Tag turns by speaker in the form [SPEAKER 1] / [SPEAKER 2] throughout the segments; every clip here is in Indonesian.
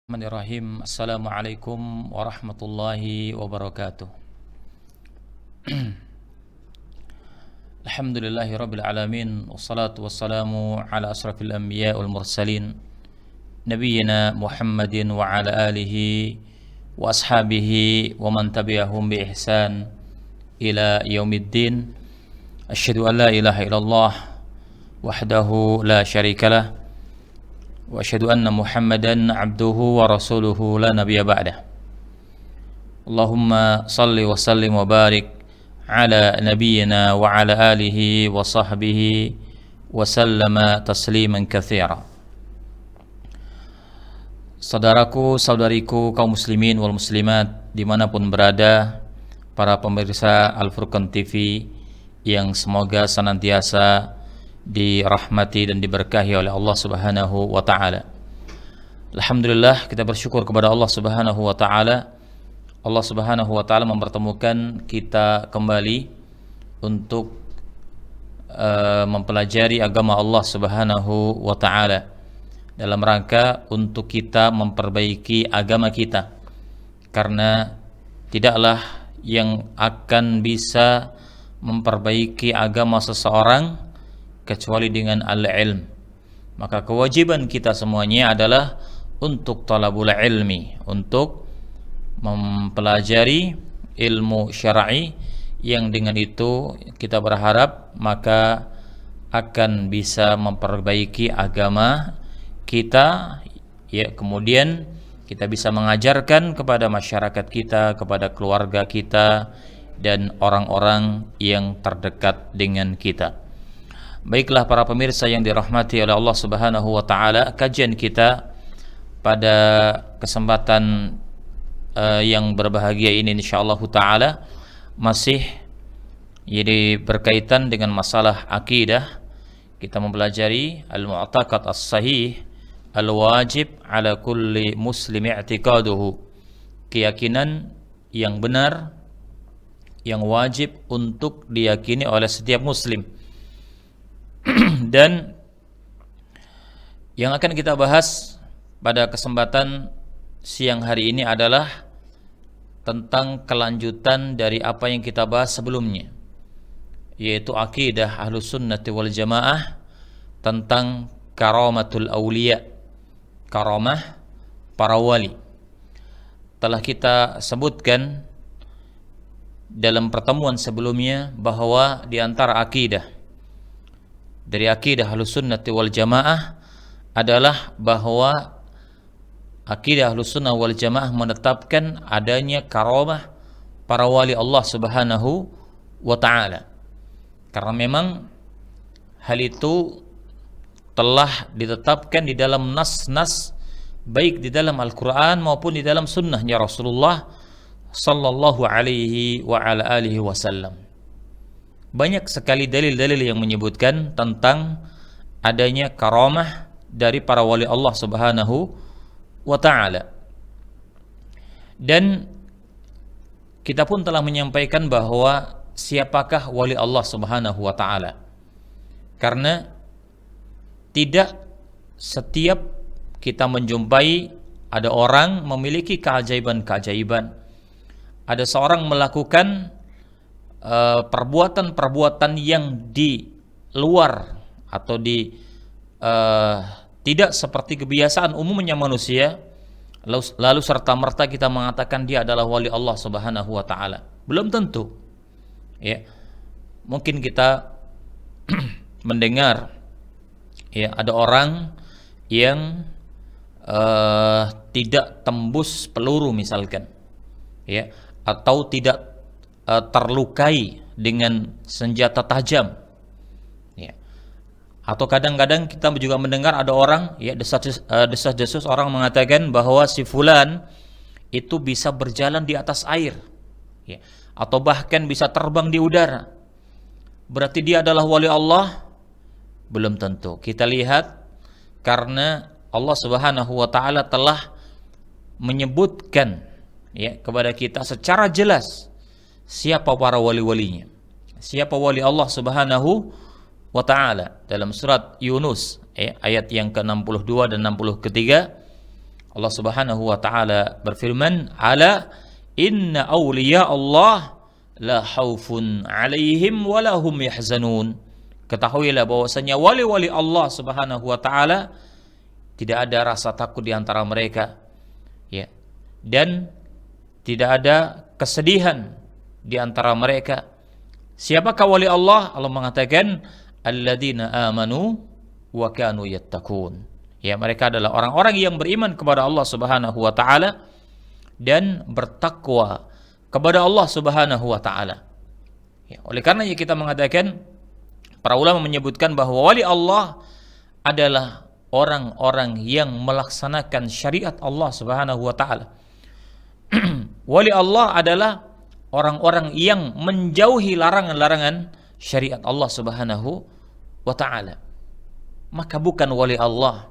[SPEAKER 1] Bismillahirrahmanirrahim. Assalamualaikum warahmatullahi wabarakatuh. Alhamdulillahi rabbil alamin. Wassalatu wassalamu ala asrafil anbiya wal mursalin Nabiyyina Muhammadin wa ala alihi wa ashabihi wa man tabi'ahum bi ihsan ila yaumiddin. Asyhadu an la ilaha illallah wahdahu la syarikalah wa asyhadu anna Muhammadan abduhu wa rasuluhu la nabiyya ba'dah. Allahumma salli wa sallim wa barik ala nabiyyina wa ala alihi wa sahbihi wa sallama tasliman katsira. Saudaraku, saudariku, kaum muslimin wal muslimat dimanapun berada, para pemirsa Al-Furqan TV yang semoga senantiasa dirahmati dan diberkahi oleh Allah Subhanahu wa taala. Alhamdulillah, kita bersyukur kepada Allah Subhanahu wa taala. Allah Subhanahu wa taala mempertemukan kita kembali untuk mempelajari agama Allah Subhanahu wa taala dalam rangka untuk kita memperbaiki agama kita. Karena tidaklah yang akan bisa memperbaiki agama seseorang kecuali dengan al-ilm. Maka kewajiban kita semuanya adalah untuk talabul ilmi, untuk mempelajari ilmu syar'i yang dengan itu kita berharap maka akan bisa memperbaiki agama kita, ya, kemudian kita bisa mengajarkan kepada masyarakat kita, kepada keluarga kita dan orang-orang yang terdekat dengan kita. Baiklah para pemirsa yang dirahmati oleh Allah Subhanahu wa taala, kajian kita pada kesempatan yang berbahagia ini insyaallah taala masih jadi berkaitan dengan masalah akidah. Kita mempelajari al-mu'taqad as-sahih al-wajib ala kulli muslim i'tiqaduhu, keyakinan yang benar yang wajib untuk diyakini oleh setiap muslim. Dan yang akan kita bahas pada kesempatan siang hari ini adalah tentang kelanjutan dari apa yang kita bahas sebelumnya, yaitu akidah Ahlus Sunnati wal Jamaah tentang karamatul auliya, karamah para wali. Telah kita sebutkan dalam pertemuan sebelumnya bahwa di antara akidah dari akidah Ahlus Sunnati wal Jamaah adalah bahwa akidah Ahlus Sunnah wal Jamaah menetapkan adanya karamah para wali Allah Subhanahu wa taala. Karena memang hal itu telah ditetapkan di dalam nas-nas, baik di dalam Al-Qur'an maupun di dalam sunnahnya Rasulullah sallallahu alaihi wa ala alihi wasallam. Banyak sekali dalil-dalil yang menyebutkan tentang adanya karamah dari para wali Allah Subhanahu wa ta'ala. Dan kita pun telah menyampaikan bahwa siapakah wali Allah Subhanahu wa ta'ala. Karena tidak setiap kita menjumpai ada orang memiliki keajaiban-keajaiban. Ada seorang melakukan perbuatan-perbuatan yang di luar atau di tidak seperti kebiasaan umumnya manusia, lalu serta-merta kita mengatakan dia adalah wali Allah Subhanahu wa taala. Belum tentu. Ya. Mungkin kita mendengar ya ada orang yang tidak tembus peluru misalkan. Ya, atau tidak terlukai dengan senjata tajam, ya. Atau kadang-kadang kita juga mendengar ada orang, ya, desas-desus orang mengatakan bahwa si fulan itu bisa berjalan di atas air, ya, atau bahkan bisa terbang di udara. Berarti dia adalah wali Allah? Belum tentu. Kita lihat karena Allah Subhanahu wa taala telah menyebutkan, ya, kepada kita secara jelas siapa para wali-walinya, siapa wali Allah Subhanahu wa ta'ala. Dalam surat Yunus ayat yang ke-62 dan 63 Allah Subhanahu wa taala berfirman, "Ala inna awliya Allah la khaufun 'alaihim wa la hum yahzanun." Ketahuilah bahwasanya wali-wali Allah Subhanahu wa taala tidak ada rasa takut di antara mereka, ya. Dan tidak ada kesedihan di antara mereka. Siapakah wali Allah? Allah mengatakan, "Alladzina amanu wa kanu yattaqun." Ya, mereka adalah orang-orang yang beriman kepada Allah Subhanahu wa taala dan bertakwa kepada Allah Subhanahu wa taala. Ya, oleh karenanya kita mengatakan, para ulama menyebutkan bahwa wali Allah adalah orang-orang yang melaksanakan syariat Allah Subhanahu wa taala. Wali Allah adalah orang-orang yang menjauhi larangan-larangan syariat Allah Subhanahu wa taala. Maka bukan wali Allah,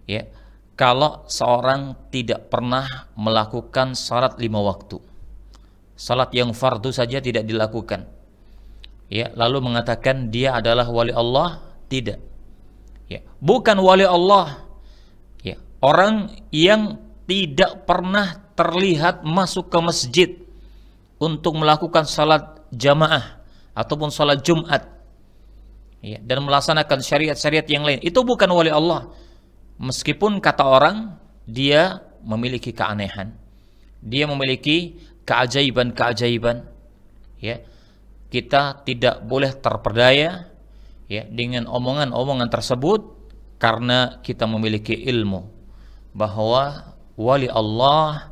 [SPEAKER 1] ya, kalau seorang tidak pernah melakukan salat 5 waktu, salat yang fardu saja tidak dilakukan, ya, lalu mengatakan dia adalah wali Allah, tidak, ya, bukan wali Allah, ya, orang yang tidak pernah terlihat masuk ke masjid untuk melakukan salat jamaah ataupun salat Jumat, ya, dan melaksanakan syariat-syariat yang lain, itu bukan wali Allah. Meskipun kata orang dia memiliki keanehan, dia memiliki keajaiban-keajaiban, ya, kita tidak boleh terperdaya, ya, dengan omongan-omongan tersebut, karena kita memiliki ilmu bahwa wali Allah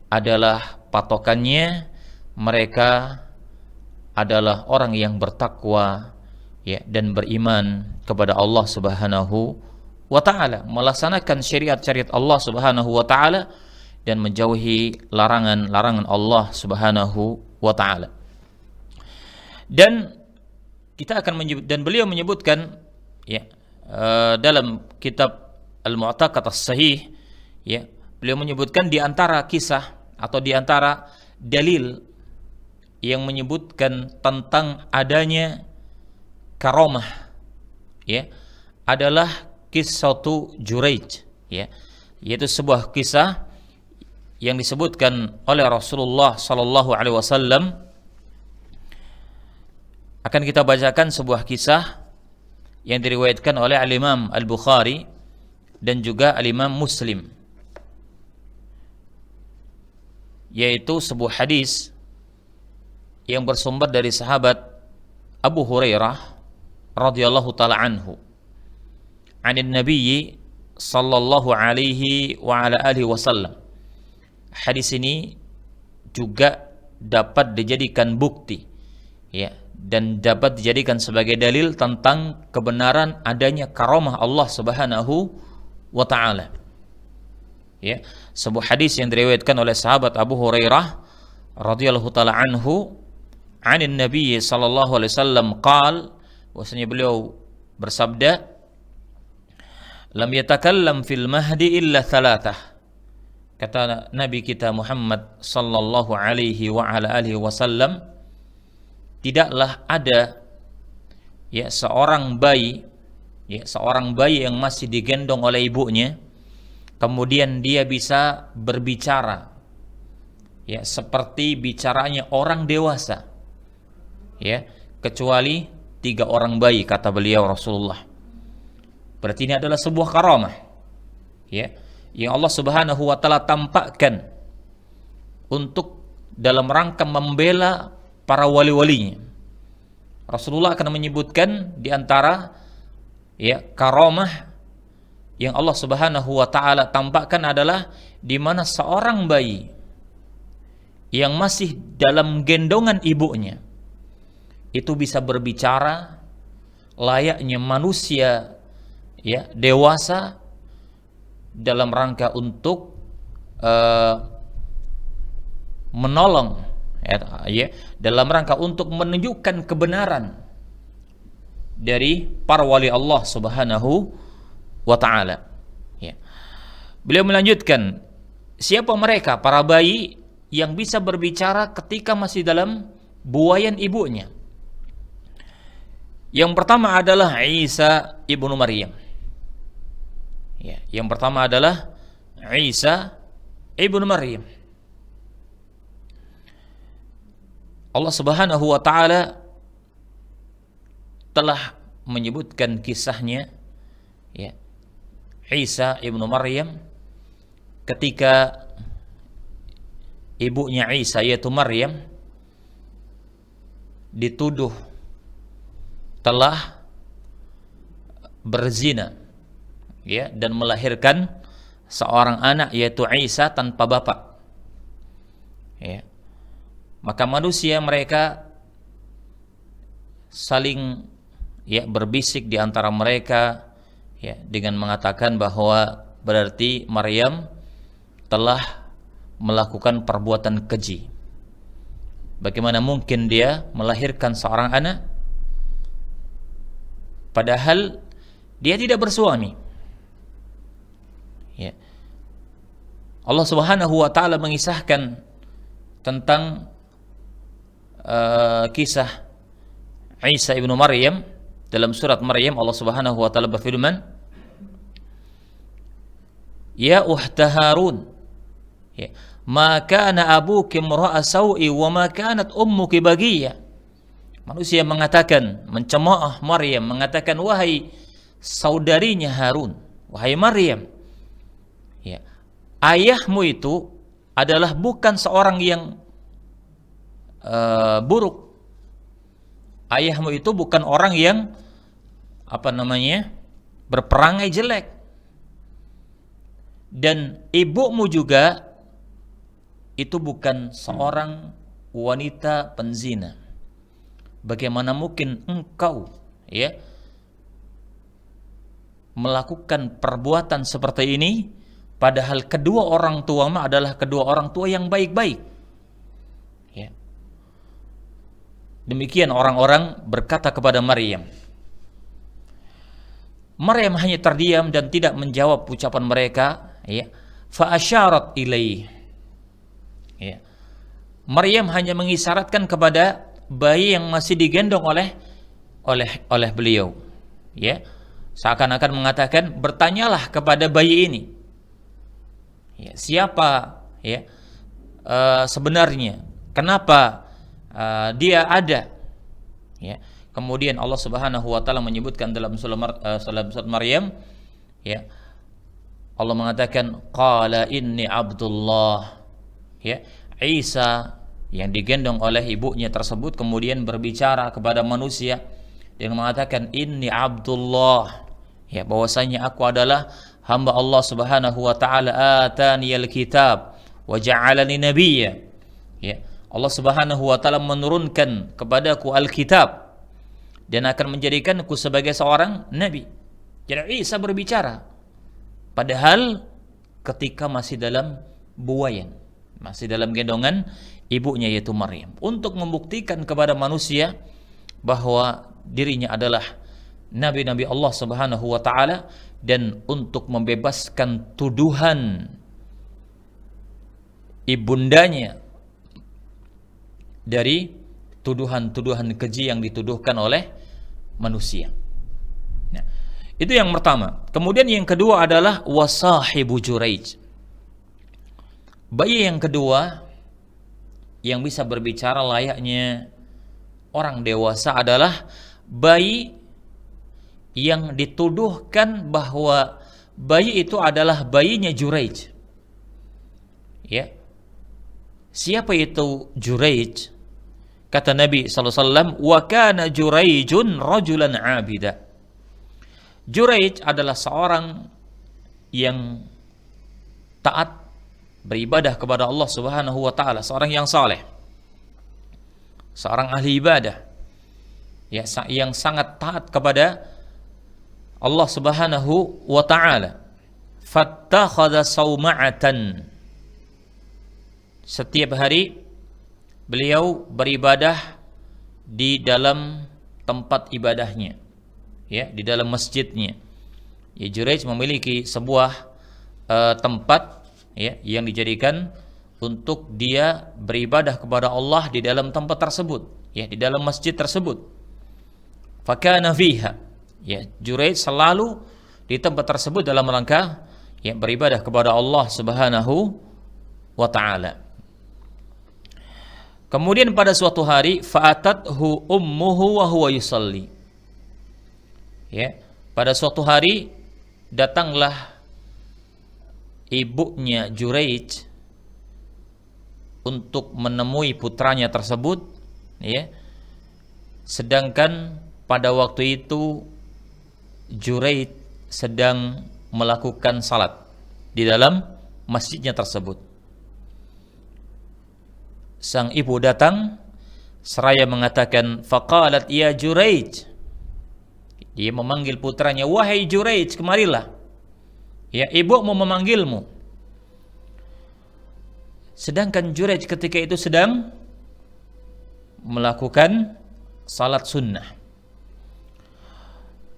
[SPEAKER 1] adalah patokannya mereka adalah orang yang bertakwa, ya, dan beriman kepada Allah Subhanahu wa ta'ala, melaksanakan syariat-syariat Allah Subhanahu wa ta'ala dan menjauhi larangan-larangan Allah Subhanahu wa ta'ala. Dan kita akan dan beliau menyebutkan, ya, dalam kitab Al-Mu'taqad As-Sahih, ya, beliau menyebutkan di antara kisah atau di antara dalil yang menyebutkan tentang adanya karamah, ya, adalah Qissatu Juraij, ya, yaitu sebuah kisah yang disebutkan oleh Rasulullah sallallahu alaihi wasallam. Akan kita bacakan sebuah kisah yang diriwayatkan oleh Al-Imam Al-Bukhari dan juga Al-Imam Muslim, yaitu sebuah hadis yang bersumber dari sahabat Abu Hurairah radhiyallahu taala anhu, anin Nabi sallallahu alaihi wa ala alihi wasallam. Hadis ini juga dapat dijadikan bukti, ya, dan dapat dijadikan sebagai dalil tentang kebenaran adanya karamah Allah Subhanahu wa taala. Ya, sebuah hadis yang diriwayatkan oleh sahabat Abu Hurairah radhiyallahu taala anhu, anin Nabi sallallahu alaihi wasallam qaal, bahwasanya beliau bersabda, lam yatakallam fil mahdi illa thalathah. Kata Nabi kita Muhammad sallallahu alaihi wa ala alihi wasallam, tidaklah ada, ya, seorang bayi yang masih digendong oleh ibunya, kemudian dia bisa berbicara, ya, seperti bicaranya orang dewasa, ya, kecuali 3 orang bayi, kata beliau Rasulullah. Berarti ini adalah sebuah karamah, ya, yang Allah Subhanahu wa taala tampakkan untuk dalam rangka membela para wali-walinya. Rasulullah akan menyebutkan di antara, ya, karamah yang Allah Subhanahu wa taala tampakkan adalah di mana seorang bayi yang masih dalam gendongan ibunya itu bisa berbicara layaknya manusia, ya, dewasa, dalam rangka untuk menolong, ya, dalam rangka untuk menunjukkan kebenaran dari para wali Allah Subhanahu wa taala, ya. Beliau melanjutkan, siapa mereka para bayi yang bisa berbicara ketika masih dalam buayan ibunya? Yang pertama adalah Isa ibnu Maryam. Ya, yang pertama adalah Isa ibnu Maryam. Allah Subhanahu wa taala telah menyebutkan kisahnya, ya, Isa ibnu Maryam ketika ibunya Isa yaitu Maryam dituduh telah berzina, ya, dan melahirkan seorang anak yaitu Isa tanpa bapak, ya. Maka manusia mereka saling, ya, berbisik di antara mereka, ya, dengan mengatakan bahwa berarti Maryam telah melakukan perbuatan keji. Bagaimana mungkin dia melahirkan seorang anak padahal dia tidak bersuami? Ya. Allah Subhanahu wa taala mengisahkan tentang kisah Isa ibnu Maryam dalam surat Maryam. Allah Subhanahu wa taala berfirman, ya ukhta Harun, ya, ma kana abuki imra'a sau'i wa ma kanat ummuki baghiyah. Manusia mengatakan, mencemooh Maryam, mengatakan, wahai saudarinya Harun, wahai Maryam, ya, ayahmu itu adalah bukan seorang yang buruk. Ayahmu itu bukan orang yang berperangai jelek. Dan ibumu juga itu bukan seorang wanita penzina. Bagaimana mungkin engkau, ya, melakukan perbuatan seperti ini padahal kedua orang tuamu adalah kedua orang tua yang baik-baik, ya. Demikian orang-orang berkata kepada Maryam. Maryam hanya terdiam dan tidak menjawab ucapan mereka, ya. Fa asyarat ilaih, ya. Maryam hanya mengisyaratkan kepada bayi yang masih digendong oleh beliau, ya. Seakan-akan mengatakan, bertanyalah kepada bayi ini, ya, siapa, ya, sebenarnya, kenapa dia ada, ya. Kemudian Allah Subhanahu wa taala menyebutkan dalam surat Maryam, ya, Allah mengatakan qala inni Abdullah, ya. Isa yang digendong oleh ibunya tersebut kemudian berbicara kepada manusia dan mengatakan inni Abdullah, ya, bahwasanya aku adalah hamba Allah Subhanahu wa taala, ataniyal kitab wa ja'alani nabiyya, ya. Allah Subhanahu wa taala menurunkan kepadaku Alkitab dan akan menjadikanku sebagai seorang nabi. Jadi Isa berbicara padahal ketika masih dalam buayan, masih dalam gendongan ibunya yaitu Maryam, untuk membuktikan kepada manusia bahwa dirinya adalah nabi-nabi Allah Subhanahu wa taala dan untuk membebaskan tuduhan ibundanya dari tuduhan-tuduhan keji yang dituduhkan oleh manusia. Nah, itu yang pertama. Kemudian yang kedua adalah wasahibu Juraij. Bayi yang kedua yang bisa berbicara layaknya orang dewasa adalah bayi yang dituduhkan bahwa bayi itu adalah bayinya Juraij, ya. Siapa itu Juraij? Kata Nabi SAW, wa kana Juraijun rajulan abida. Juraij adalah seorang yang taat beribadah kepada Allah Subhanahu wa taala, seorang yang saleh, seorang ahli ibadah, ya, yang sangat taat kepada Allah Subhanahu wa taala. Fattakhadha sauma'atan. Setiap hari beliau beribadah di dalam tempat ibadahnya, ya, di dalam masjidnya. Ya, Juraij memiliki sebuah tempat, ya, yang dijadikan untuk dia beribadah kepada Allah di dalam tempat tersebut, ya, di dalam masjid tersebut. Fakana fiha, ya, Juraij selalu di tempat tersebut dalam rangka, ya, beribadah kepada Allah Subhanahu wa taala. Kemudian pada suatu hari fa'atathu ummuhu wa huwa yusalli. Ya, pada suatu hari datanglah ibunya Juraij untuk menemui putranya tersebut, ya. Sedangkan pada waktu itu Juraij sedang melakukan salat di dalam masjidnya tersebut. Sang ibu datang seraya mengatakan, faqalat ya Juraij. Dia memanggil putranya, wahai Juraij, kemarilah. Ya, ibu mau memanggilmu. Sedangkan Juraij ketika itu sedang melakukan salat sunnah.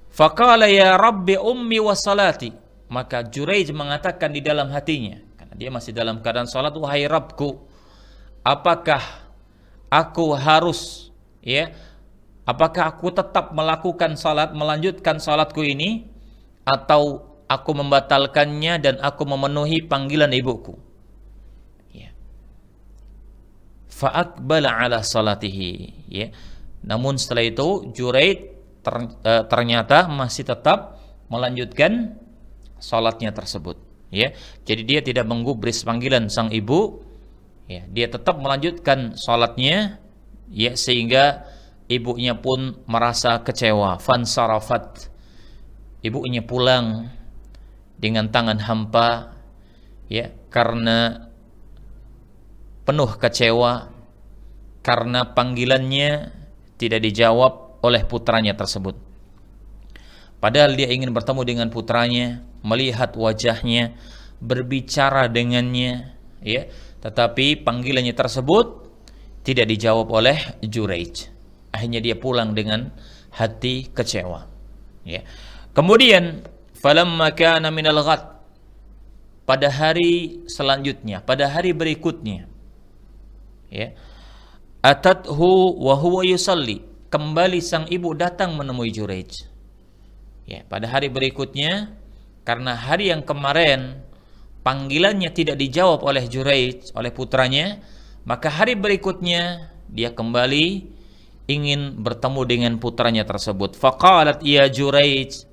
[SPEAKER 1] Faqala ya Rabbi ummi wa salati. Maka Juraij mengatakan di dalam hatinya, karena dia masih dalam keadaan salat, wahai Rabbku, apakah aku harus, ya, apakah aku tetap melakukan salat, melanjutkan salatku ini, atau aku membatalkannya dan aku memenuhi panggilan ibuku? Ya. Fa'aqbala ala salatihi. Ya. Namun setelah itu Juraij ternyata masih tetap melanjutkan salatnya tersebut. Ya. Jadi dia tidak menggubris panggilan sang ibu. Ya, dia tetap melanjutkan salatnya, ya, sehingga ibunya pun merasa kecewa. Fansarafat. Ibunya pulang dengan tangan hampa, ya, karena penuh kecewa karena panggilannya tidak dijawab oleh putranya tersebut. Padahal dia ingin bertemu dengan putranya, melihat wajahnya, berbicara dengannya, ya, tetapi panggilannya tersebut tidak dijawab oleh Juraij. Akhirnya dia pulang dengan hati kecewa. Ya. Kemudian falamma kana minal ghad, pada hari selanjutnya, pada hari berikutnya, ya, atathu wa huwa yusalli, kembali sang ibu datang menemui Juraij. Ya, pada hari berikutnya, karena hari yang kemarin panggilannya tidak dijawab oleh Juraij, oleh putranya, maka hari berikutnya dia kembali ingin bertemu dengan putranya tersebut. Faqalat ya Juraij,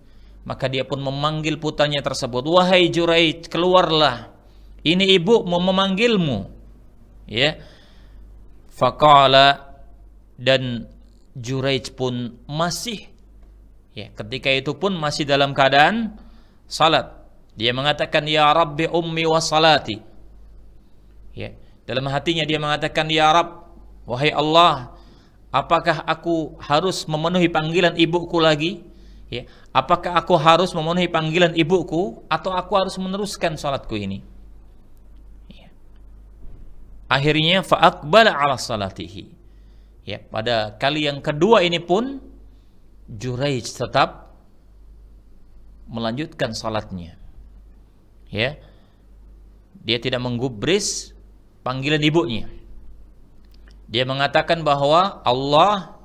[SPEAKER 1] maka dia pun memanggil putranya tersebut, wahai Juraij, keluarlah, ini ibu mau memanggilmu. Ya. Faqala, dan Juraij pun masih, ya, ketika itu pun masih dalam keadaan salat. Dia mengatakan ya Rabbi ummi wa salati. Ya, dalam hatinya dia mengatakan, ya Rabb, wahai Allah, apakah aku harus memenuhi panggilan ibuku lagi? Ya, apakah aku harus memenuhi panggilan ibuku atau aku harus meneruskan salatku ini? Ya. Akhirnya fa'aqbala ala salatihi. Ya, pada kali yang kedua ini pun Juraij tetap melanjutkan salatnya. Ya. Dia tidak menggubris panggilan ibunya. Dia mengatakan bahwa Allah,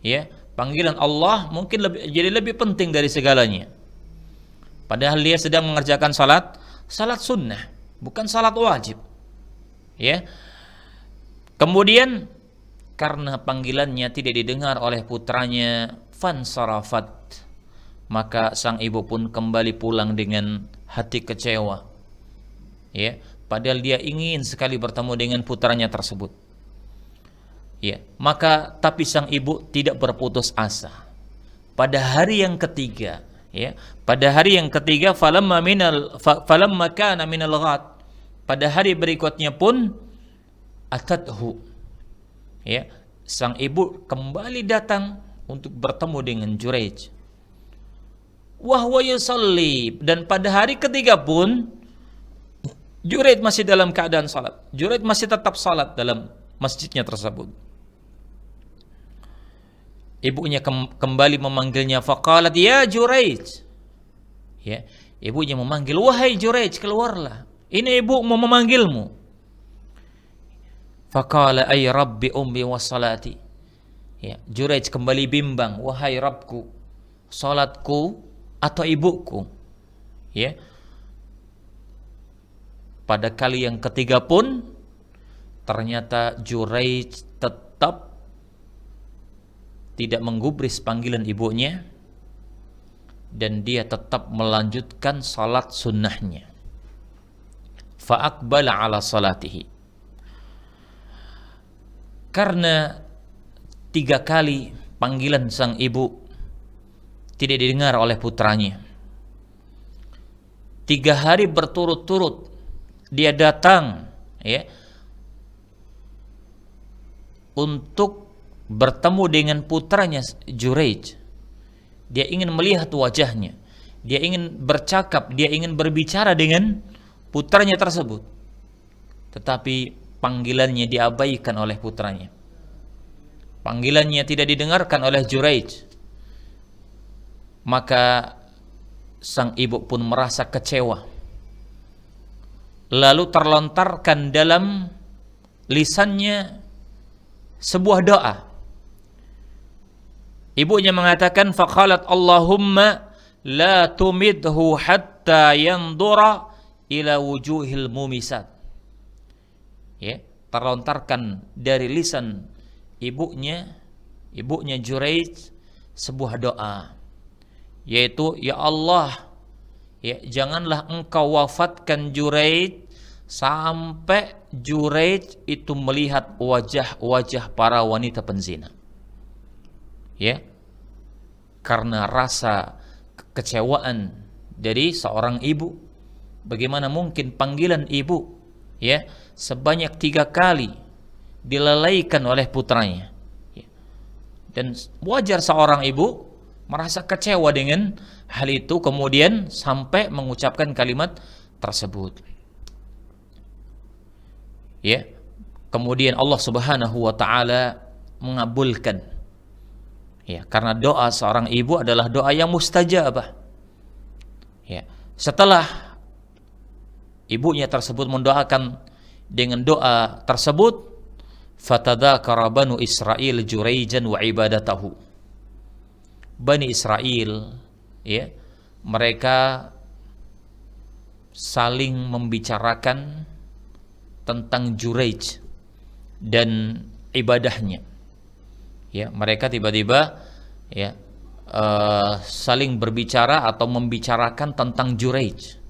[SPEAKER 1] ya, panggilan Allah mungkin jadi lebih penting dari segalanya. Padahal dia sedang mengerjakan salat sunnah, bukan salat wajib. Ya. Kemudian karena panggilannya tidak didengar oleh putranya, fansarafat, maka sang ibu pun kembali pulang dengan hati kecewa. Ya, padahal dia ingin sekali bertemu dengan putranya tersebut. Ya, maka tapi sang ibu tidak berputus asa. Pada hari yang ketiga, ya, pada hari yang ketiga falamma kana minal ghad, pada hari berikutnya pun atathu, ya, sang ibu kembali datang untuk bertemu dengan Juraij. Wa huwa yusalli, dan pada hari ketiga pun Juraij masih dalam keadaan salat. Juraij masih tetap salat dalam masjidnya tersebut. Ibunya kembali memanggilnya, faqalat ya Juraij. Ya, ibunya memanggil, wahai Juraij, keluarlah, ini ibu mau memanggilmu. Faqala ay Rabbi ummi wa salati. Ya, Juraij kembali bimbang, wahai Rabbku, salatku atau ibuku? Ya. pada kali yang ketiga pun ternyata Juraij tetap tidak menggubris panggilan ibunya dan dia tetap melanjutkan salat sunnahnya. Fa'aqbala ala salatihi. Karena 3 kali panggilan sang ibu tidak didengar oleh putranya, 3 hari berturut-turut dia datang ya untuk bertemu dengan putranya Juraij. Dia ingin melihat wajahnya, dia ingin bercakap, dia ingin berbicara dengan putranya tersebut, tetapi panggilannya diabaikan oleh putranya. Panggilannya tidak didengarkan oleh Juraij. Maka sang ibu pun merasa kecewa. Lalu terlontarkan dalam lisannya sebuah doa. Ibunya mengatakan, faqalat Allahumma la tumidhu hatta yandura ila wujuhil mumisat. Ya, terlontarkan dari lisan ibunya Juraij sebuah doa, yaitu, ya Allah, ya janganlah engkau wafatkan Juraij sampai Juraij itu melihat wajah-wajah para wanita penzina. Ya, karena rasa kekecewaan dari seorang ibu. Bagaimana mungkin panggilan ibu ya sebanyak 3 kali dilalaikan oleh putranya, ya. Dan wajar seorang ibu merasa kecewa dengan hal itu, kemudian sampai mengucapkan kalimat tersebut. Ya, kemudian Allah Subhanahu wa taala mengabulkan. Ya, karena doa seorang ibu adalah doa yang mustajabah. Ya, setelah ibunya tersebut mendoakan dengan doa tersebut, fatadzakara banu Israil Juraijan wa ibadatahu. Bani Israel ya, mereka saling membicarakan tentang Juraij dan ibadahnya. Ya, mereka tiba-tiba ya saling berbicara atau membicarakan tentang Juraij.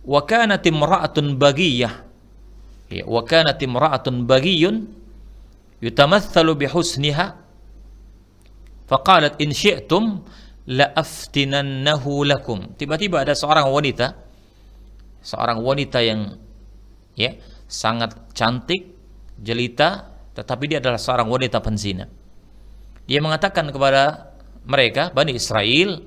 [SPEAKER 1] Wa kanat imra'atun baghiyah. Ya, wa kanat imra'atun baghiyun yutamathalu bihusniha faqalat in syi'tum la aftinannahu lakum. Tiba-tiba ada seorang wanita yang ya sangat cantik, jelita, tetapi dia adalah seorang wanita penzina. Dia mengatakan kepada mereka, Bani Israel,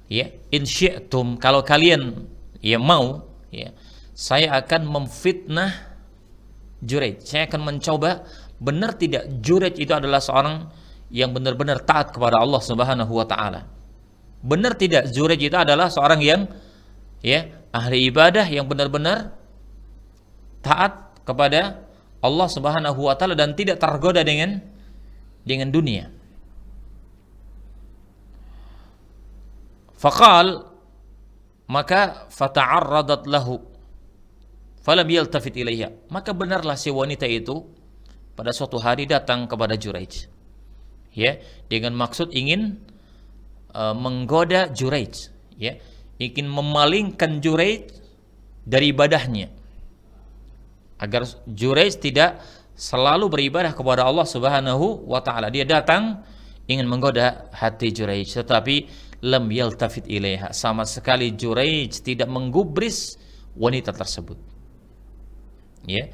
[SPEAKER 1] ya, in syi'tum, kalau kalian ya mau, ya, saya akan memfitnah Juraij. Saya akan mencoba benar tidak Juraij itu adalah seorang yang benar-benar taat kepada Allah Subhanahu wa taala. Benar tidak Juraij itu adalah seorang yang ya ahli ibadah yang benar-benar taat kepada Allah Subhanahu wa taala dan tidak tergoda dengan dunia. Faqal, maka fata'arradat lahu falam yaltafit ilaiha. Maka benarlah si wanita itu pada suatu hari datang kepada Juraij. Ya, dengan maksud ingin menggoda Juraij, ya, ingin memalingkan Juraij dari ibadahnya, agar Juraij tidak selalu beribadah kepada Allah Subhanahu wa taala. Dia datang ingin menggoda hati Juraij, tetapi lam yaltafit ilaiha, sama sekali Juraij tidak menggubris wanita tersebut. Ya,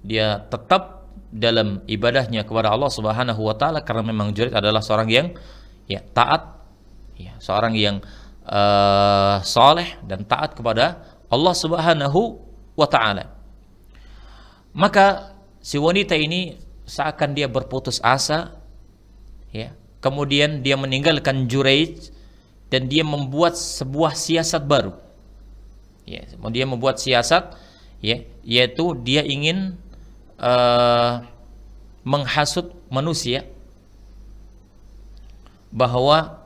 [SPEAKER 1] dia tetap dalam ibadahnya kepada Allah Subhanahu wa taala, karena memang Juraij adalah seorang yang ya taat, ya, seorang yang saleh dan taat kepada Allah Subhanahu wa taala. Maka si wanita ini seakan dia berputus asa, ya. Kemudian dia meninggalkan Juraij dan dia membuat sebuah siasat baru. Ya, dia membuat siasat, ya, yaitu dia ingin menghasut manusia bahwa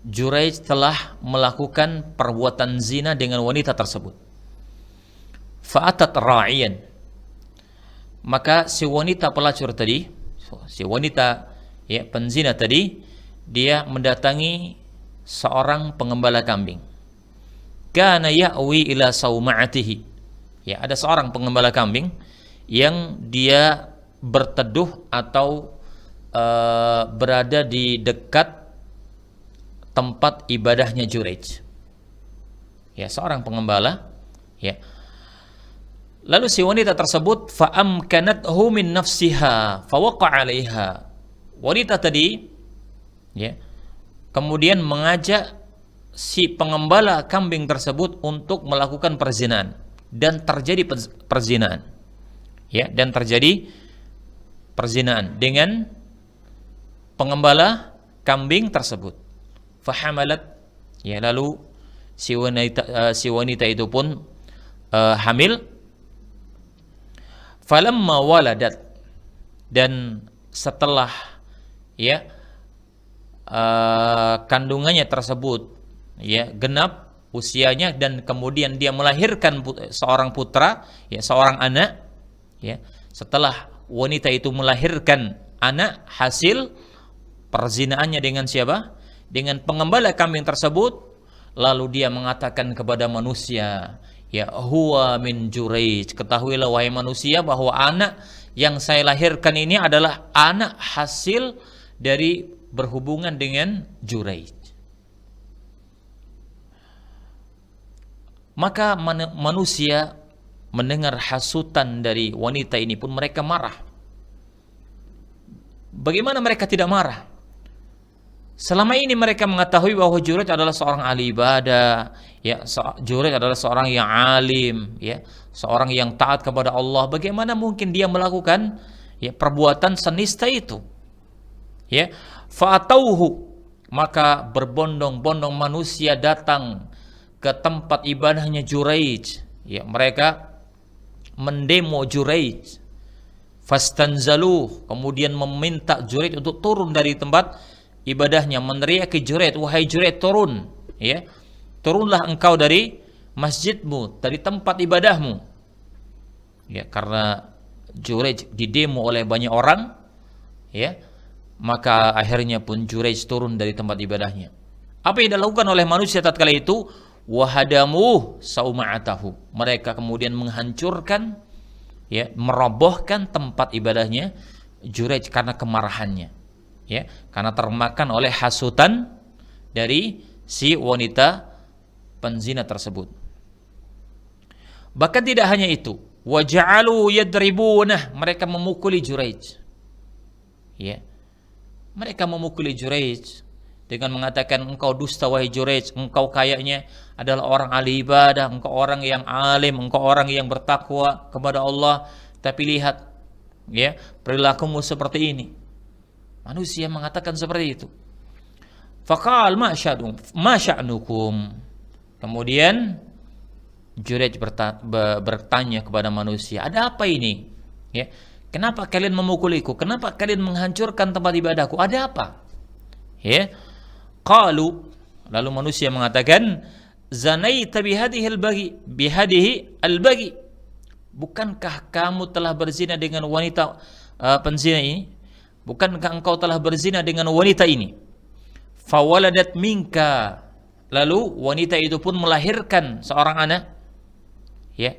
[SPEAKER 1] Juraij telah melakukan perbuatan zina dengan wanita tersebut. fa'atat ra'iyan. Maka si wanita pelacur tadi, si wanita ya penzina tadi, dia mendatangi seorang pengembala kambing. Kana ya'wi ila sauma'atihi. Ya, ada seorang pengembala kambing yang dia berteduh atau berada di dekat tempat ibadahnya Juraij. Ya, seorang pengembala, ya. Lalu si wanita tersebut fa'amkanathu min nafsiha fawaqa'a 'alaiha. Wanita tadi ya, kemudian mengajak si pengembala kambing tersebut untuk melakukan perzinahan dan terjadi perzinahan. Ya, dan terjadi perzinahan dengan pengembala kambing tersebut. Fahamalat, ya, lalu si wanita itu pun hamil. Falamma waladat, dan setelah ya kandungannya tersebut ya genap usianya, dan kemudian dia melahirkan seorang putra, ya, seorang anak, ya, setelah wanita itu melahirkan anak hasil perzinaannya dengan siapa? Dengan pengembala kambing tersebut. Lalu dia mengatakan kepada manusia, ya, huwa min Juraij, ketahuilah wahai manusia bahwa anak yang saya lahirkan ini adalah anak hasil dari berhubungan dengan Juraij. Maka manusia mendengar hasutan dari wanita ini pun mereka marah. Bagaimana mereka tidak marah? Selama ini mereka mengetahui bahwa Juraij adalah seorang ahli ibadah, ya, Juraij adalah seorang yang alim, ya, seorang yang taat kepada Allah. Bagaimana mungkin dia melakukan ya perbuatan senista itu? Ya, fa'atauhu, maka berbondong-bondong manusia datang ke tempat ibadahnya Juraij. Ya, mereka mendemo Juraij. Fastanzaluh, kemudian meminta Juraij untuk turun dari tempat ibadahnya, meneriaki Juraij, wahai Juraij, turun, ya, turunlah engkau dari masjidmu, dari tempat ibadahmu, ya, karena Juraij didemo oleh banyak orang, ya, maka akhirnya pun Juraij turun dari tempat ibadahnya. Apa yang dilakukan oleh manusia tatkala itu? Wahadamu sauma'atahu, mereka kemudian menghancurkan, ya, merobohkan tempat ibadahnya Juraij karena kemarahannya, ya, karena termakan oleh hasutan dari si wanita penzina tersebut. Bahkan tidak hanya itu, waja'alu yadribunah, mereka memukuli Juraij, ya, mereka memukuli Juraij dengan mengatakan, engkau dusta wahai Juraij, engkau kayaknya adalah orang ahli ibadah, engkau orang yang alim, engkau orang yang bertakwa kepada Allah, tapi lihat, ya, perilakumu seperti ini. Manusia mengatakan seperti itu. Faqal ma sya'nukum. Kemudian Juraij bertanya kepada manusia, ada apa ini? Ya, kenapa kalian memukuliku? Kenapa kalian menghancurkan tempat ibadahku? Ada apa? Ya, qalu, lalu manusia mengatakan, zanaita bihadihi al-bagi. Bukankah kamu telah berzina dengan wanita penzina ini? Bukankah engkau telah berzina dengan wanita ini? Fawaladat minka, lalu wanita itu pun melahirkan seorang anak. Ya,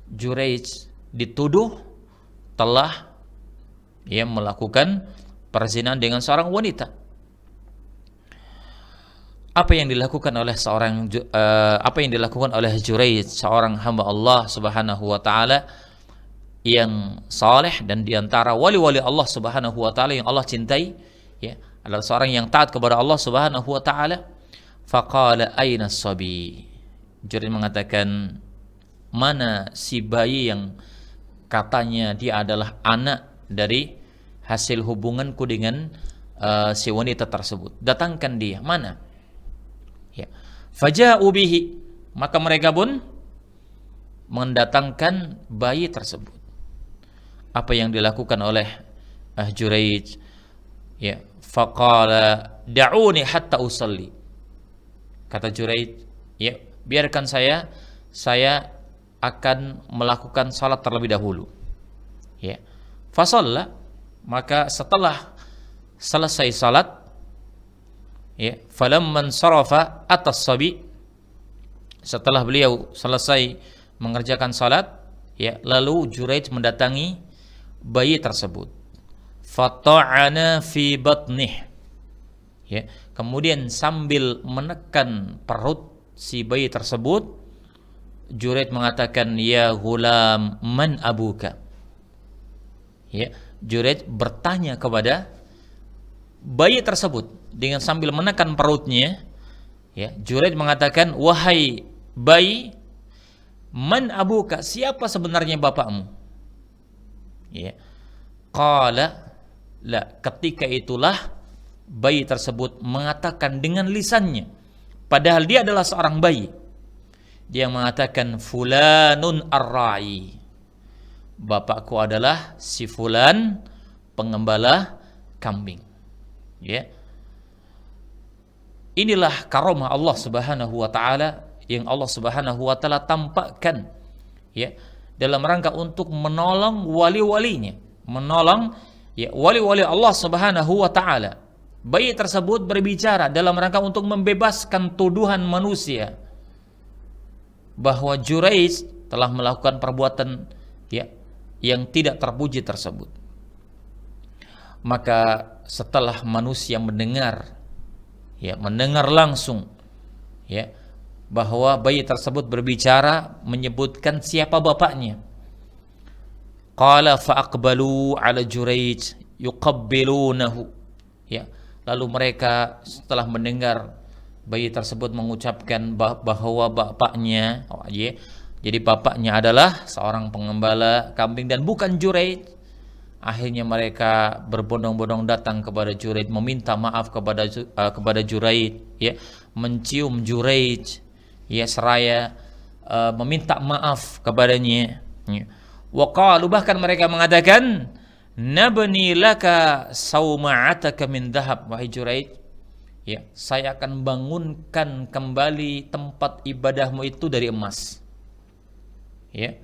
[SPEAKER 1] Juraij dituduh telah, ya, melakukan perzinahan dengan seorang wanita. Apa yang dilakukan oleh Juraij, seorang hamba Allah Subhanahu wa taala yang saleh, dan diantara wali-wali Allah Subhanahu wa taala yang Allah cintai, ya, adalah seorang yang taat kepada Allah Subhanahu wa taala. Faqala aina as-sabi, Juraij mengatakan, mana si bayi yang katanya dia adalah anak dari hasil hubunganku dengan si wanita tersebut, datangkan dia, mana? Ya, faja'u bihi, maka mereka pun mendatangkan bayi tersebut. Apa yang dilakukan oleh Juraij? Ya, faqala da'uni hatta usalli. Kata Juraij, ya, biarkan saya akan melakukan salat terlebih dahulu. Ya. Fasalla, maka setelah selesai salat, ya, falamman sarafa atas sabi, setelah beliau selesai mengerjakan salat, ya, lalu Juraij mendatangi bayi tersebut. Fata'ana fi batnih. Ya, kemudian sambil menekan perut si bayi tersebut, Juraij mengatakan, ya ghulam, man abuka. Ya, Juraij bertanya kepada bayi tersebut dengan sambil menekan perutnya. Ya, Juraij mengatakan, wahai bayi, man abuka, siapa sebenarnya bapakmu? Ya. Qala la, ketika itulah bayi tersebut mengatakan dengan lisannya, padahal dia adalah seorang bayi, dia mengatakan, fulanun ar-ra'i, bapakku adalah si fulan, pengembala kambing. Ya. Inilah karamah Allah Subhanahu wa taala yang Allah Subhanahu wa taala tampakkan, ya, dalam rangka untuk menolong wali-walinya, menolong, ya, wali-wali Allah Subhanahu wa taala. Bayi tersebut berbicara dalam rangka untuk membebaskan tuduhan manusia bahwa Juraij telah melakukan perbuatan, ya, yang tidak terpuji tersebut. Maka setelah manusia mendengar, ya, mendengar langsung, ya, bahwa bayi tersebut berbicara menyebutkan siapa bapaknya, qala fa aqbalu ala Juraij yuqabbilunahu, ya, lalu mereka setelah mendengar bayi tersebut mengucapkan bahwa bapaknya, ya, jadi bapaknya adalah seorang pengembala kambing dan bukan Juraij, akhirnya mereka berbondong-bondong datang kepada Juraij, meminta maaf kepada Juraij, ya, mencium Juraij, ya, seraya meminta maaf kepadanya. Ya. Wa qalu, bahkan mereka mengatakan, nabni laka sauma'ataka min dhahab, wahai Juraij, ya, saya akan bangunkan kembali tempat ibadahmu itu dari emas. Ya.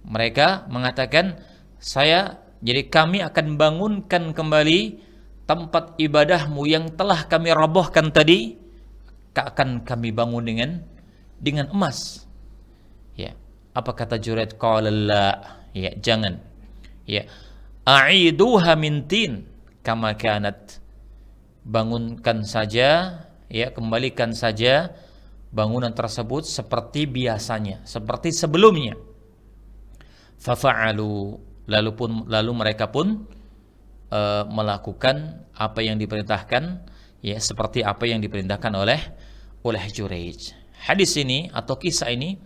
[SPEAKER 1] Mereka mengatakan, jadi kami akan bangunkan kembali tempat ibadahmu yang telah kami robohkan tadi, akan kami bangun dengan emas. Ya. Apa kata Juraij? Qala la, ya, jangan. Ya. A'iduha min tin kama kanat. Bangunkan saja, ya, kembalikan saja bangunan tersebut seperti biasanya, seperti sebelumnya. Fafa'alu, lalu mereka pun melakukan apa yang diperintahkan, ya, seperti apa yang diperintahkan oleh Juraij. Hadis ini atau kisah ini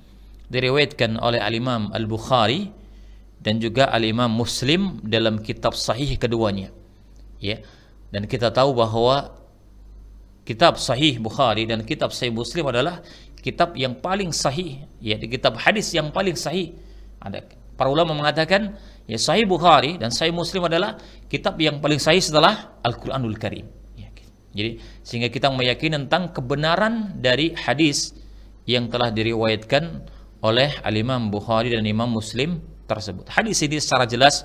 [SPEAKER 1] diriwayatkan oleh Al-Imam Al-Bukhari dan juga Al-Imam Muslim dalam kitab sahih keduanya. Ya. Dan kita tahu bahwa kitab sahih Bukhari dan kitab sahih Muslim adalah kitab yang paling sahih, ya, di kitab hadis yang paling sahih. Ada para ulama mengatakan, ya, sahih Bukhari dan sahih Muslim adalah kitab yang paling sahih setelah Al-Qur'anul Karim. Ya. Jadi sehingga kita meyakini tentang kebenaran dari hadis yang telah diriwayatkan oleh Al-Imam Bukhari dan Imam Muslim tersebut. Hadis ini secara jelas,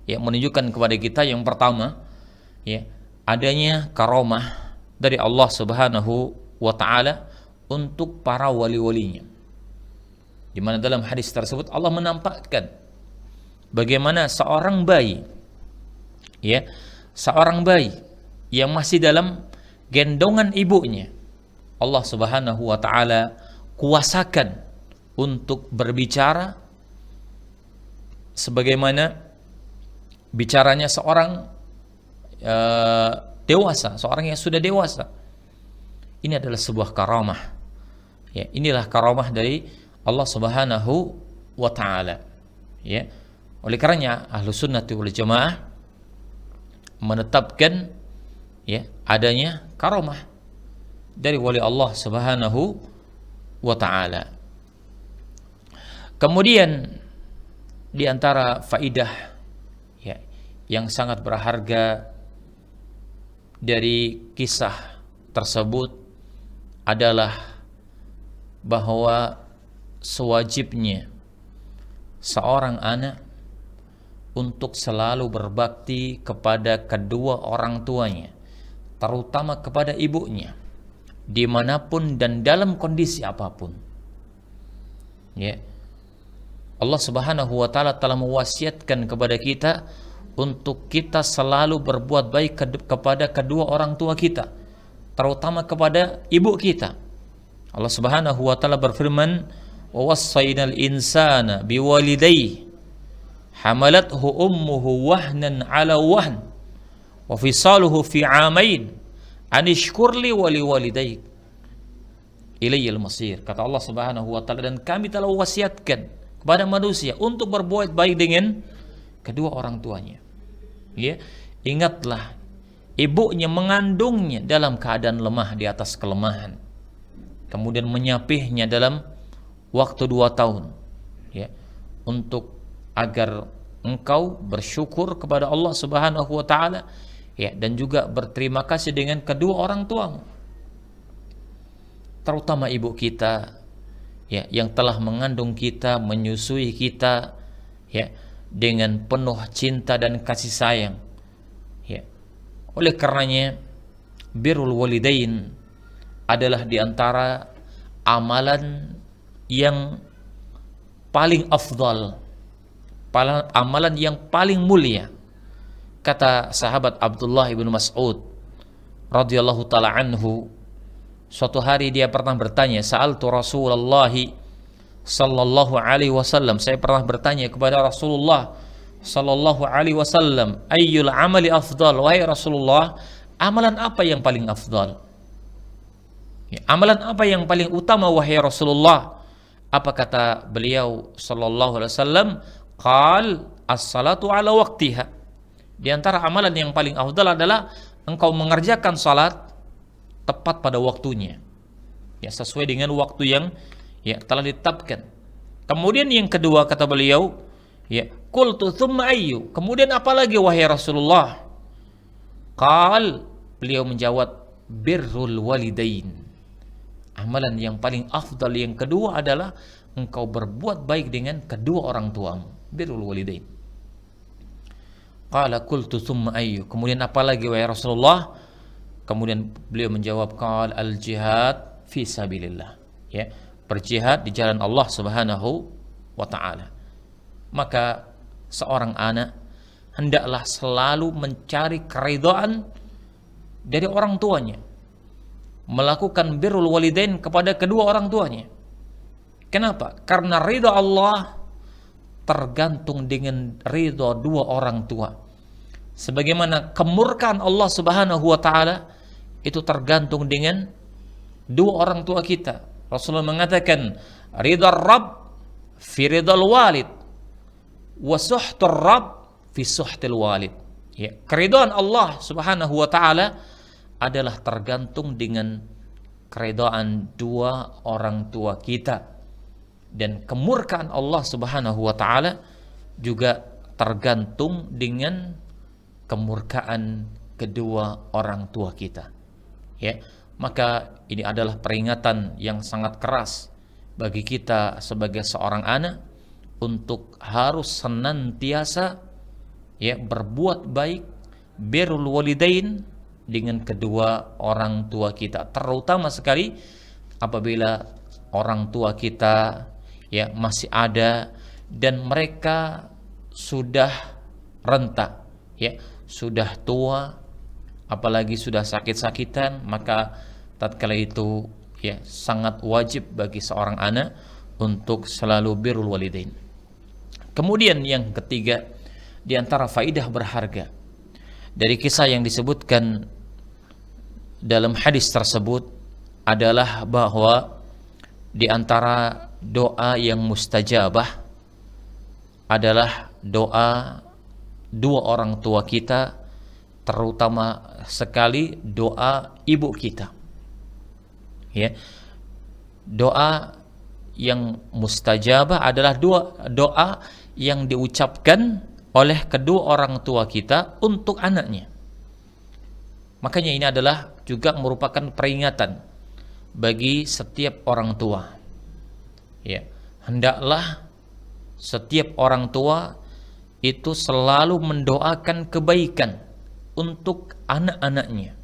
[SPEAKER 1] ya, menunjukkan kepada kita yang pertama, ya, adanya karamah dari Allah Subhanahu wa taala untuk para wali-walinya. Di mana dalam hadis tersebut Allah menampakkan bagaimana seorang bayi, ya, seorang bayi yang masih dalam gendongan ibunya, Allah Subhanahu wa taala kuasakan untuk berbicara sebagaimana bicaranya seorang dewasa, seorang yang sudah dewasa. Ini adalah sebuah karamah. Ya, inilah karamah dari Allah Subhanahu wa taala. Ya. Oleh karenanya Ahlus Sunnah wal Jamaah menetapkan, ya, adanya karamah dari wali Allah Subhanahu wa taala. Kemudian di antara faidah, ya, yang sangat berharga dari kisah tersebut adalah bahwa sewajibnya seorang anak untuk selalu berbakti kepada kedua orang tuanya, terutama kepada ibunya, dimanapun dan dalam kondisi apapun. Ya, Allah Subhanahu wa Ta'ala telah mewasiatkan kepada kita untuk kita selalu berbuat baik kepada kedua orang tua kita, terutama kepada ibu kita. Allah Subhanahu wa Ta'ala berfirman, "Wa wassaynal insana biwalidayhi hamalathu ummuhu wahnan 'ala wahn wa fisaluhu fi 'amain an ishkurli wa liwalidayk ilayyal masir." Kata Allah Subhanahu wa Ta'ala, dan kami telah wasiatkan kepada manusia untuk berbuat baik dengan kedua orang tuanya. Ya, ingatlah, ibunya mengandungnya dalam keadaan lemah di atas kelemahan, kemudian menyapihnya dalam waktu 2 tahun, ya, untuk agar engkau bersyukur kepada Allah Subhanahu wa Ta'ala, ya, dan juga berterima kasih dengan kedua orang tuamu, terutama ibu kita, ya, yang telah mengandung kita, menyusui kita, ya, dengan penuh cinta dan kasih sayang, ya. Oleh karenanya birrul walidain adalah diantara amalan yang paling afdal, amalan yang paling mulia. Kata sahabat Abdullah ibn Mas'ud radhiyallahu ta'ala anhu, suatu hari dia pernah bertanya, sa'altu Rasulullah sallallahu alaihi wasallam, saya pernah bertanya kepada Rasulullah sallallahu alaihi wasallam, ayyul amali afdal, wahai Rasulullah, amalan apa yang paling afdal? Ya, amalan apa yang paling utama wahai Rasulullah? Apa kata beliau sallallahu alaihi wasallam? Qal as-salatu ala waqtiha. Di antara amalan yang paling afdal adalah engkau mengerjakan salat tepat pada waktunya, ya, sesuai dengan waktu yang, ya, telah ditetapkan. Kemudian yang kedua kata beliau, ya, qultu tsumma ayyu, kemudian apa lagi wahai Rasulullah? Qal, beliau menjawab, birrul walidain. Amalan yang paling afdal yang kedua adalah engkau berbuat baik dengan kedua orang tuamu, birrul walidain. Qala qultu tsumma ayyu, kemudian apa lagi wahai Rasulullah? Kemudian beliau menjawab, qal al jihad fi sabilillah, ya, berjihad di jalan Allah Subhanahu wa Ta'ala. Maka seorang anak hendaklah selalu mencari keridhaan dari orang tuanya, melakukan birrul walidain kepada kedua orang tuanya. Kenapa? Karena ridha Allah tergantung dengan ridha dua orang tua, sebagaimana kemurkaan Allah Subhanahu wa Ta'ala itu tergantung dengan dua orang tua kita. Rasulullah mengatakan, ridha Rabb fi ridhal walid wa suhtur Rabb fi suhtil walid. Ya, keridhaan Allah Subhanahu wa Ta'ala adalah tergantung dengan keridhaan dua orang tua kita, dan kemurkaan Allah Subhanahu wa Ta'ala juga tergantung dengan kemurkaan kedua orang tua kita. Ya, maka ini adalah peringatan yang sangat keras bagi kita sebagai seorang anak untuk harus senantiasa, ya, berbuat baik, birrul walidain dengan kedua orang tua kita, terutama sekali apabila orang tua kita, ya, masih ada dan mereka sudah renta, ya, sudah tua, apalagi sudah sakit-sakitan, maka tatkala itu, ya, sangat wajib bagi seorang anak untuk selalu birrul walidain. Kemudian yang ketiga, di antara faidah berharga dari kisah yang disebutkan dalam hadis tersebut adalah bahwa di antara doa yang mustajabah adalah doa dua orang tua kita, terutama sekali doa ibu kita. Ya, doa yang mustajabah adalah doa yang diucapkan oleh kedua orang tua kita untuk anaknya. Makanya ini adalah juga merupakan peringatan bagi setiap orang tua. Ya, hendaklah setiap orang tua itu selalu mendoakan kebaikan untuk anak-anaknya.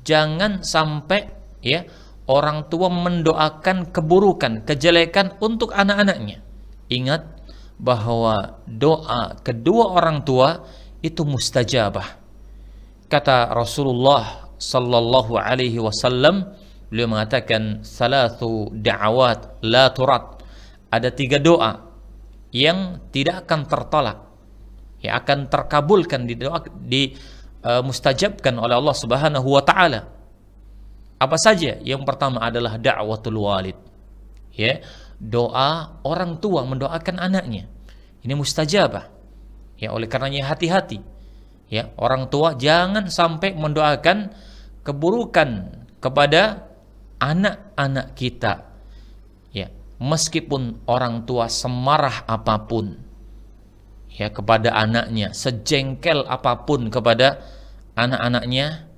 [SPEAKER 1] Jangan sampai ya orang tua mendoakan keburukan, kejelekan untuk anak-anaknya. Ingat bahwa doa kedua orang tua itu mustajabah. Kata Rasulullah sallallahu alaihi wasallam, beliau mengatakan salatu da'awat la turad. Ada 3 doa yang tidak akan tertolak, yang akan terkabulkan mustajabkan oleh Allah Subhanahu wa taala. Apa saja? Yang pertama adalah da'watul walid. Ya, doa orang tua mendoakan anaknya. Ini mustajabah. Ya, oleh karenanya hati-hati. Ya, orang tua jangan sampai mendoakan keburukan kepada anak-anak kita. Ya, meskipun orang tua semarah apapun ya kepada anaknya, sejengkel apapun kepada anak-anaknya,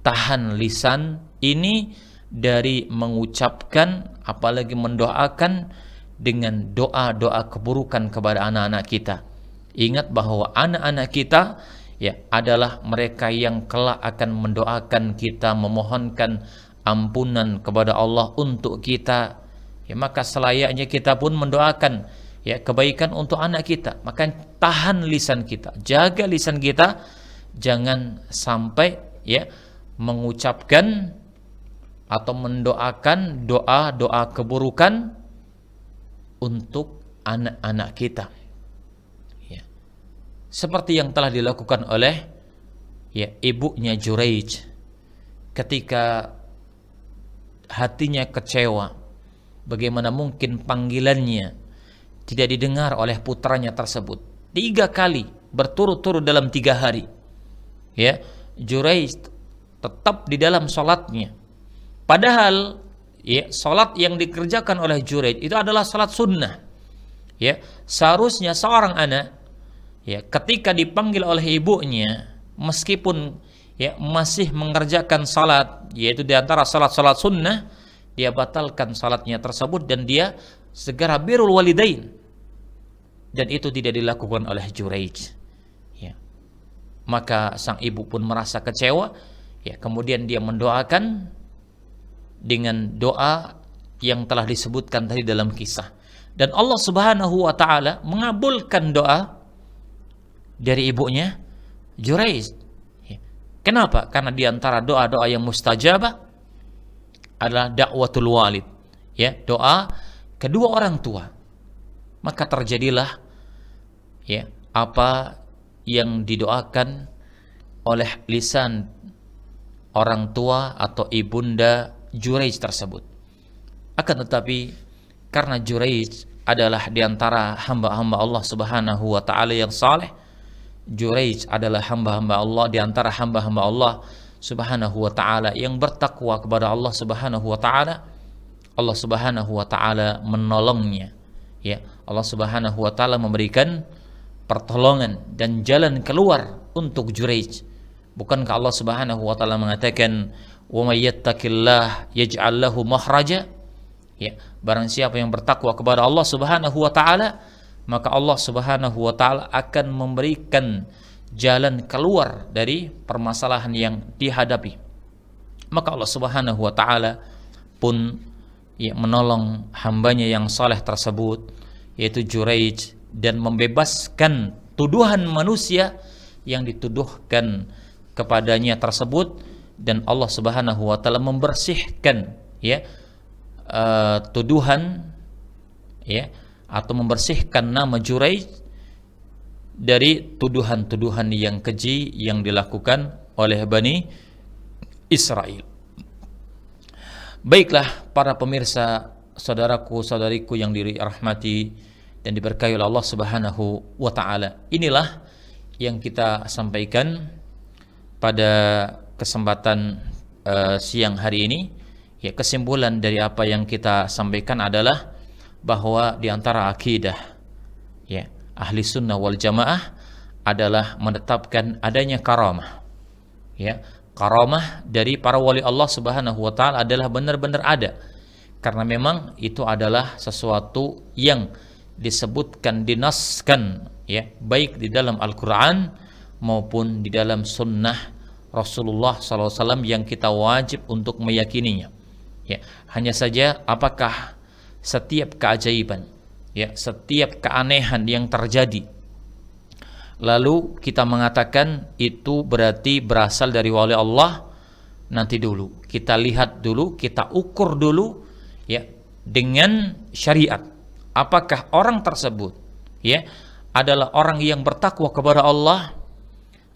[SPEAKER 1] tahan lisan ini dari mengucapkan apalagi mendoakan dengan doa-doa keburukan kepada anak-anak kita. Ingat bahwa anak-anak kita ya adalah mereka yang kelak akan mendoakan kita, memohonkan ampunan kepada Allah untuk kita. Ya, maka selayaknya kita pun mendoakan ya kebaikan untuk anak kita. Maka tahan lisan kita, jaga lisan kita, jangan sampai ya mengucapkan atau mendoakan doa-doa keburukan untuk anak-anak kita. Ya. Seperti yang telah dilakukan oleh ya ibunya Juraij ketika hatinya kecewa. Bagaimana mungkin panggilannya tidak didengar oleh putranya tersebut? 3 kali berturut-turut dalam 3 hari. Ya, Juraij tetap di dalam sholatnya. Padahal ya, sholat yang dikerjakan oleh Juraij itu adalah sholat sunnah. Ya, seharusnya seorang anak ya ketika dipanggil oleh ibunya, meskipun ya masih mengerjakan sholat, yaitu di antara sholat-sholat sunnah, dia batalkan salatnya tersebut dan dia segera birrul walidain, dan itu tidak dilakukan oleh Juraij. Ya. Maka sang ibu pun merasa kecewa. Ya, kemudian dia mendoakan dengan doa yang telah disebutkan tadi dalam kisah, dan Allah Subhanahu wa taala mengabulkan doa dari ibunya Juraij. Ya. Kenapa? Karena di antara doa-doa yang mustajabah adalah da'watul walid, ya, doa kedua orang tua. Maka terjadilah ya apa yang didoakan oleh lisan orang tua atau ibunda Juraij tersebut. Akan tetapi karena Juraij adalah di antara hamba-hamba Allah Subhanahu wa taala yang saleh, Juraij adalah hamba-hamba Allah, di antara hamba-hamba Allah Subhanahu wa ta'ala yang bertakwa kepada Allah Subhanahu wa ta'ala. Allah Subhanahu wa ta'ala menolongnya. Ya, Allah Subhanahu wa ta'ala memberikan pertolongan dan jalan keluar untuk Juraij. Bukankah Allah Subhanahu wa ta'ala mengatakan, "Wa may yattaqillah yaj'al lahu makhraja"? Ya, barang siapa yang bertakwa kepada Allah Subhanahu wa ta'ala, maka Allah Subhanahu wa ta'ala akan memberikan jalan keluar dari permasalahan yang dihadapi. Maka Allah Subhanahu wa ta'ala pun ya, menolong hambanya yang saleh tersebut, yaitu Juraij, dan membebaskan tuduhan manusia yang dituduhkan kepadanya tersebut, dan Allah Subhanahu wa ta'ala membersihkan ya tuduhan ya atau membersihkan nama Juraij dari tuduhan-tuduhan yang keji yang dilakukan oleh Bani Israel. Baiklah para pemirsa, saudaraku, saudariku yang dirahmati dan diberkahi oleh Allah Subhanahu wa taala. Inilah yang kita sampaikan pada kesempatan siang hari ini. Ya, kesimpulan dari apa yang kita sampaikan adalah bahwa di antara akidah ya Ahli Sunnah wal Jamaah adalah menetapkan adanya karamah. Ya, karamah dari para wali Allah Subhanahu wa taala adalah benar-benar ada. karena memang itu adalah sesuatu yang disebutkan, dinaskan, ya, baik di dalam Al-Quran maupun di dalam sunnah Rasulullah SAW yang kita wajib untuk meyakininya. Ya, hanya saja apakah setiap keajaiban, ya, setiap keanehan yang terjadi lalu kita mengatakan itu berarti berasal dari wali Allah, nanti dulu kita lihat dulu, kita ukur dulu, ya, dengan syariat. Apakah orang tersebut, ya, adalah orang yang bertakwa kepada Allah?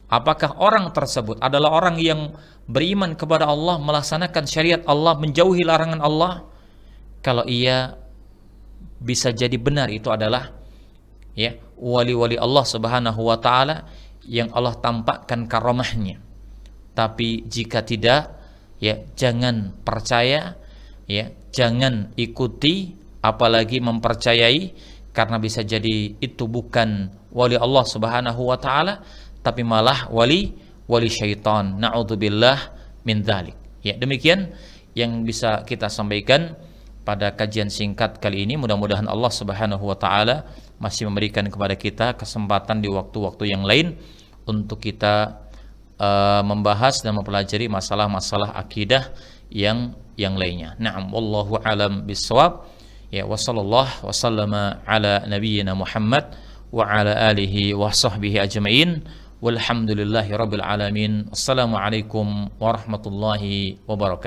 [SPEAKER 1] Apakah orang tersebut adalah orang yang beriman kepada Allah, melaksanakan syariat Allah, menjauhi larangan Allah? Kalau iya, bisa jadi benar itu adalah, ya, wali-wali Allah Subhanahu wa taala yang Allah tampakkan karamahnya. Tapi jika tidak, ya, jangan percaya, ya, jangan ikuti, apalagi mempercayai, karena bisa jadi itu bukan wali Allah Subhanahu wa taala, tapi malah wali syaitan. Na'udzubillah min dzalik. Ya, demikian yang bisa kita sampaikan pada kajian singkat kali ini. Mudah-mudahan Allah Subhanahu wa taala masih memberikan kepada kita kesempatan di waktu-waktu yang lain untuk kita membahas dan mempelajari masalah-masalah akidah yang lainnya. Na'am, wallahu alam bissawab. Ya, wa sallallahu wa sallama ala nabiyyina Muhammad wa ala alihi wa sahbihi ajma'in. Walhamdulillahi rabbil alamin. Assalamualaikum warahmatullahi wabarakatuh.